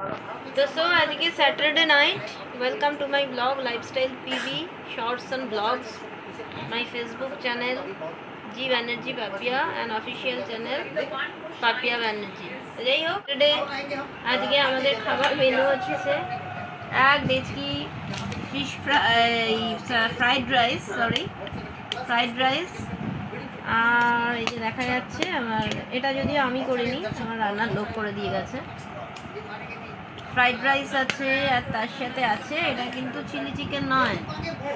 तो सो आज के Saturday night welcome to my blog lifestyle PV shorts and blogs my Facebook channel G Banerjee Papiya and official channel Papiya Banerjee. तो যাই হোক today আজকে আমাদের খাবার মেনু হচ্ছে এক ডেচকি ফিশ ফ্রাইড রাইস আর এই যে দেখা যাচ্ছে আমার এটা যদিও আমি করিনি, আমার রান্নার লোক করে দিয়ে গেছে। ফ্রাইড রাইস আছে আর তার সাথে আছে এটা কিন্তু চিলি চিকেন নয়,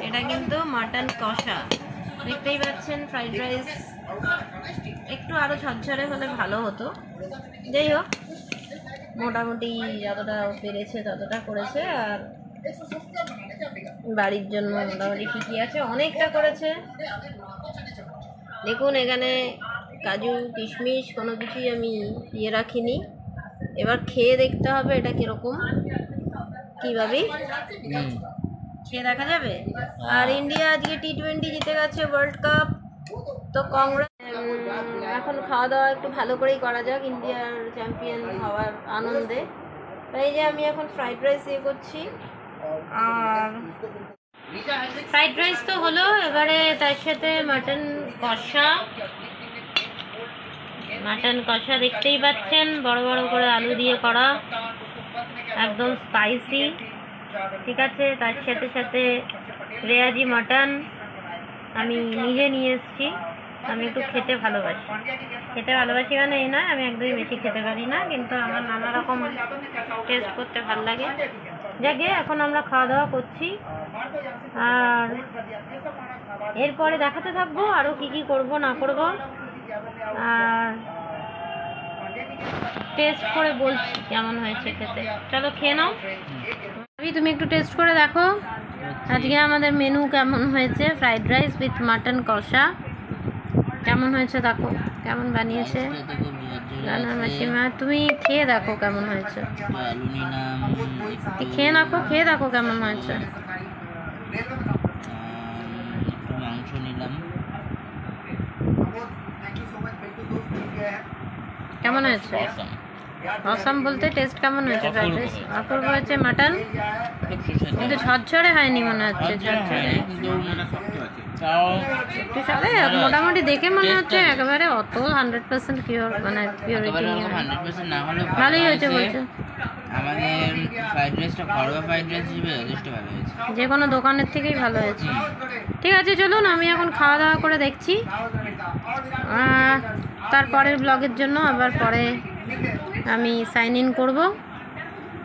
এটা কিন্তু মাটন কষা। দেখতেই পাচ্ছেন ফ্রাইড রাইস একটু আরও ঝরঝরে হলে ভালো হতো। যাই হোক মোটামুটি যতটা পেরেছে ততটা করেছে, আর বাড়ির জন্য মোটামুটি ঠিকই আছে, অনেকটা করেছে। দেখুন এখানে কাজু কিশমিশ কোনো কিছুই আমি রাখিনি। এবার খেয়ে দেখতে হবে এটা কীরকম, কীভাবে খেয়ে দেখা যাবে। আর ইন্ডিয়া আজকে T20 জিতে গেছে ওয়ার্ল্ড কাপ, তো কংগ্রেস। এখন খাওয়া দাওয়া একটু ভালো করেই করা যাক ইন্ডিয়ার চ্যাম্পিয়ন হওয়ার আনন্দে। তাই যে আমি এখন ফ্রাইড রাইস করছি, আর ফ্রাইড রাইস তো হলো, এবারে তার সাথে মাটন কষা দেখতেই পাচ্ছেন, বড় বড় করে আলু দিয়ে করা, একদম স্পাইসি। ঠিক আছে, তার সাথে সাথে রেয়াজি মাটন আমি নিজে নিয়ে এসেছি। আমি একটু খেতে ভালোবাসি মানে এই নয় আমি একদমই বেশি খেতে পারি না, কিন্তু আমার নানা রকম টেস্ট করতে ভালো লাগে। যাকে এখন আমরা খাওয়া দাওয়া করছি, আর এরপরে দেখাতে থাকবো আরও কি করব না করব, আর টেস্ট করে বলছি কেমন হয়েছে খেতে। চলো খেয়ে নাও। তুমি একটু টেস্ট করে দেখো আজকে আমাদের মেনু কেমন হয়েছে। ফ্রাইড রাইস উইথ মাটন কষা কেমন হয়েছে দেখো, কেমন বানিয়েছে রান্নার মাসিমা। তুমি খেয়ে দেখো কেমন হয়েছে, খেয়ে দেখো কেমন হয়েছে। মাংস নিলাম, কেমন হয়েছে? অসাম বলতে টেস্ট কেমন হয়েছে? ফ্রাইড রাইস অপূর্ব হয়েছে। মাটন কিন্তু ঝরঝরে হয়নি মনে হচ্ছে, ঝরঝরে একটু সাথে মোটামুটি দেখে মনে হচ্ছে একেবারে অত 100% পিওর মানে পিওরিটি ভালোই হয়েছে বলছে। আমাদের ফ্রাইড রাইসটা ঘরোয়া ফ্রাইড রাইস হিসেবে যথেষ্ট ভালো হয়েছে, যে কোনো দোকানের থেকেই ভালো হয়েছে। ঠিক আছে চলুন আমি এখন খাওয়া দাওয়া করে দেখছি, তারপরের ব্লগের জন্য আবার পরে আমি সাইন ইন করবো।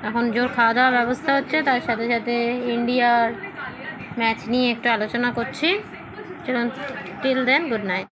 এখন জোর খাওয়া দাওয়ার ব্যবস্থা হচ্ছে, তার সাথে সাথে ইন্ডিয়ার ম্যাচ নিয়ে একটু আলোচনা করছি। চলুন, টিল দেন, গুড নাইট।